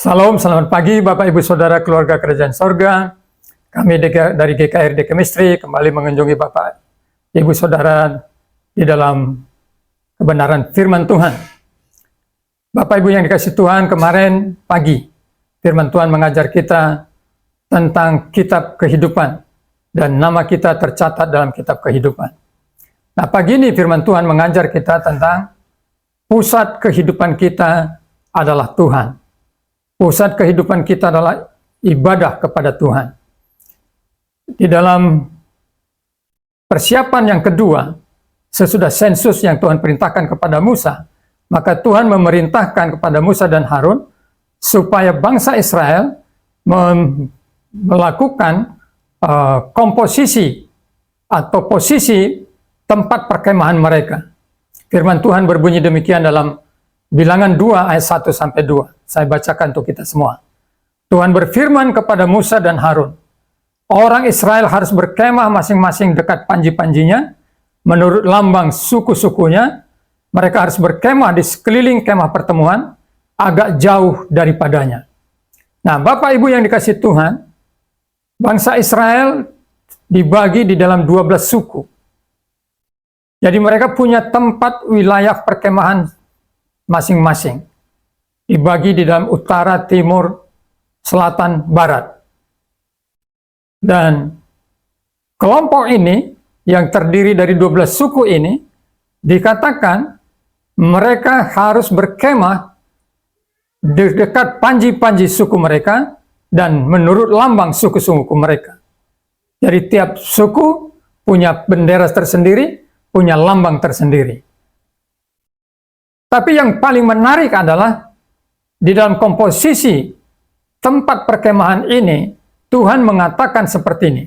Salam, selamat pagi Bapak Ibu Saudara keluarga Kerajaan Sorga. Kami dari GKRD Chemistry kembali mengunjungi Bapak Ibu Saudara di dalam kebenaran firman Tuhan. Bapak Ibu yang dikasih Tuhan, kemarin pagi firman Tuhan mengajar kita tentang kitab kehidupan dan nama kita tercatat dalam kitab kehidupan. Nah, pagi ini firman Tuhan mengajar kita tentang pusat kehidupan kita adalah Tuhan. Pusat kehidupan kita adalah ibadah kepada Tuhan. Di dalam persiapan yang kedua, sesudah sensus yang Tuhan perintahkan kepada Musa, maka Tuhan memerintahkan kepada Musa dan Harun supaya bangsa Israel melakukan komposisi atau posisi tempat perkemahan mereka. Firman Tuhan berbunyi demikian dalam Bilangan 2 ayat 1-2. Saya bacakan untuk kita semua. Tuhan berfirman kepada Musa dan Harun, orang Israel harus berkemah masing-masing dekat panji-panjinya, menurut lambang suku-sukunya. Mereka harus berkemah di sekeliling kemah pertemuan, agak jauh daripadanya. Nah, Bapak Ibu yang dikasih Tuhan, bangsa Israel dibagi di dalam 12 suku. Jadi mereka punya tempat wilayah perkemahan masing-masing, dibagi di dalam utara, timur, selatan, barat. Dan kelompok ini yang terdiri dari 12 suku ini dikatakan mereka harus berkemah di dekat panji-panji suku mereka dan menurut lambang suku-suku mereka. Jadi tiap suku punya bendera tersendiri, punya lambang tersendiri. Tapi yang paling menarik adalah di dalam komposisi tempat perkemahan ini, Tuhan mengatakan seperti ini.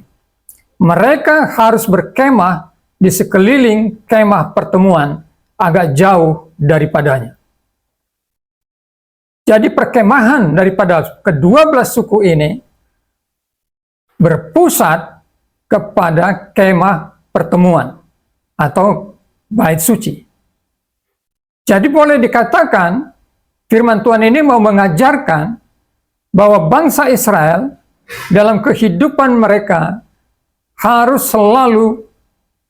Mereka harus berkemah di sekeliling kemah pertemuan agak jauh daripadanya. Jadi perkemahan daripada kedua belas suku ini berpusat kepada kemah pertemuan atau bait suci. Jadi boleh dikatakan firman Tuhan ini mau mengajarkan bahwa bangsa Israel dalam kehidupan mereka harus selalu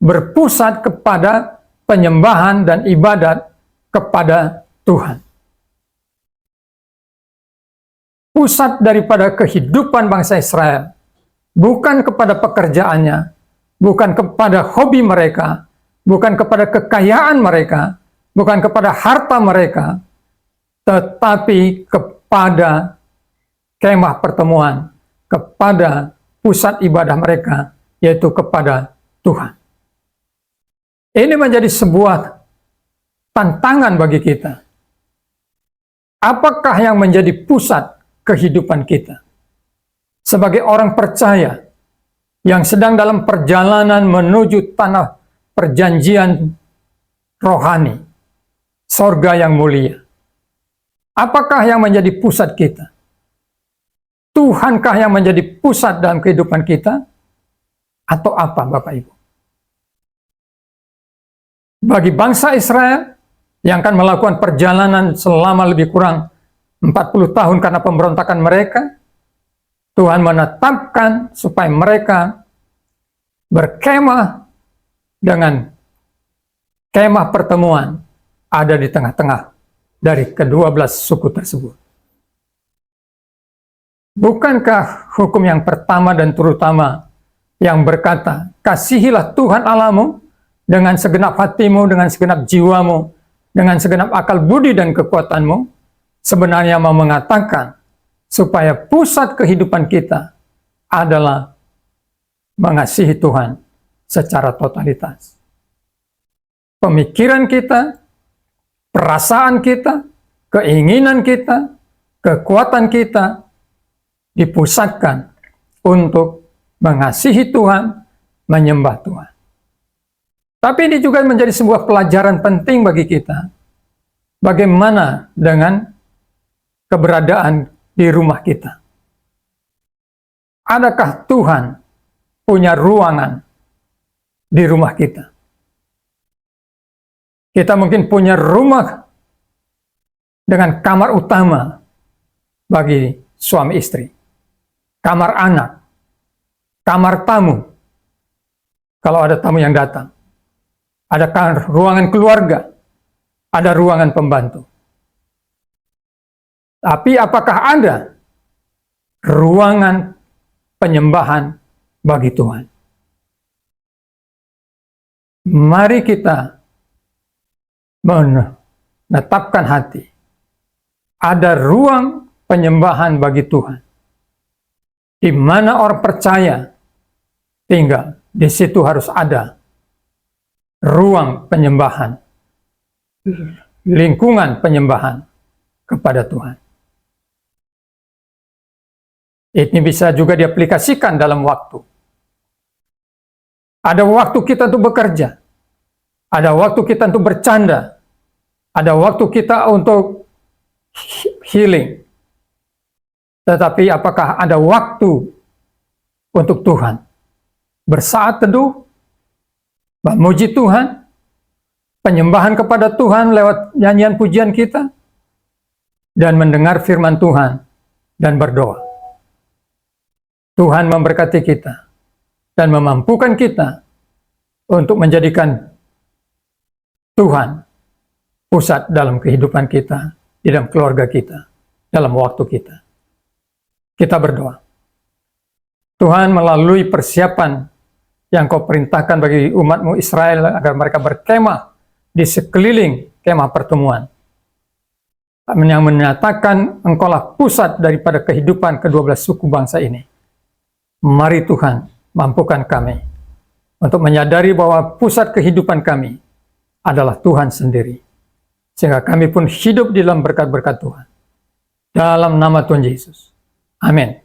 berpusat kepada penyembahan dan ibadat kepada Tuhan. Pusat daripada kehidupan bangsa Israel bukan kepada pekerjaannya, bukan kepada hobi mereka, bukan kepada kekayaan mereka, bukan kepada harta mereka, tetapi kepada kemah pertemuan, kepada pusat ibadah mereka, yaitu kepada Tuhan. Ini menjadi sebuah tantangan bagi kita. Apakah yang menjadi pusat kehidupan kita? Sebagai orang percaya yang sedang dalam perjalanan menuju tanah perjanjian rohani, sorga yang mulia. Apakah yang menjadi pusat kita? Tuhankah yang menjadi pusat dalam kehidupan kita? Atau apa, Bapak Ibu? Bagi bangsa Israel yang akan melakukan perjalanan selama lebih kurang 40 tahun karena pemberontakan mereka, Tuhan menetapkan supaya mereka berkemah dengan kemah pertemuan ada di tengah-tengah dari kedua belas suku tersebut. Bukankah hukum yang pertama dan terutama yang berkata, kasihilah Tuhan Allahmu dengan segenap hatimu, dengan segenap jiwamu, dengan segenap akal budi dan kekuatanmu, sebenarnya mau mengatakan supaya pusat kehidupan kita adalah mengasihi Tuhan secara totalitas. Pemikiran kita, perasaan kita, keinginan kita, kekuatan kita dipusatkan untuk mengasihi Tuhan, menyembah Tuhan. Tapi ini juga menjadi sebuah pelajaran penting bagi kita. Bagaimana dengan keberadaan di rumah kita? Adakah Tuhan punya ruangan di rumah kita? Kita mungkin punya rumah dengan kamar utama, bagi suami istri, kamar anak, kamar tamu, kalau ada tamu yang datang, ada ruangan keluarga, ada ruangan pembantu. Tapi apakah ada ruangan penyembahan bagi Tuhan? Mari kita menetapkan hati. Ada ruang penyembahan bagi Tuhan, di mana orang percaya tinggal. Di situ harus ada ruang penyembahan, lingkungan penyembahan kepada Tuhan. Ini bisa juga diaplikasikan dalam waktu. Ada waktu kita untuk bekerja, ada waktu kita untuk bercanda, ada waktu kita untuk healing. Tetapi apakah ada waktu untuk Tuhan? Bersaat teduh, memuji Tuhan, penyembahan kepada Tuhan lewat nyanyian pujian kita, dan mendengar firman Tuhan dan berdoa. Tuhan memberkati kita dan memampukan kita untuk menjadikan Tuhan pusat dalam kehidupan kita, di dalam keluarga kita, dalam waktu kita. Kita berdoa. Tuhan, melalui persiapan yang Kau perintahkan bagi umat-Mu Israel agar mereka berkemah di sekeliling kemah pertemuan, yang menyatakan Engkaulah pusat daripada kehidupan ke-12 suku bangsa ini. Mari Tuhan, mampukan kami untuk menyadari bahwa pusat kehidupan kami adalah Tuhan sendiri, sehingga kami pun hidup di dalam berkat-berkat Tuhan. Dalam nama Tuhan Yesus. Amin.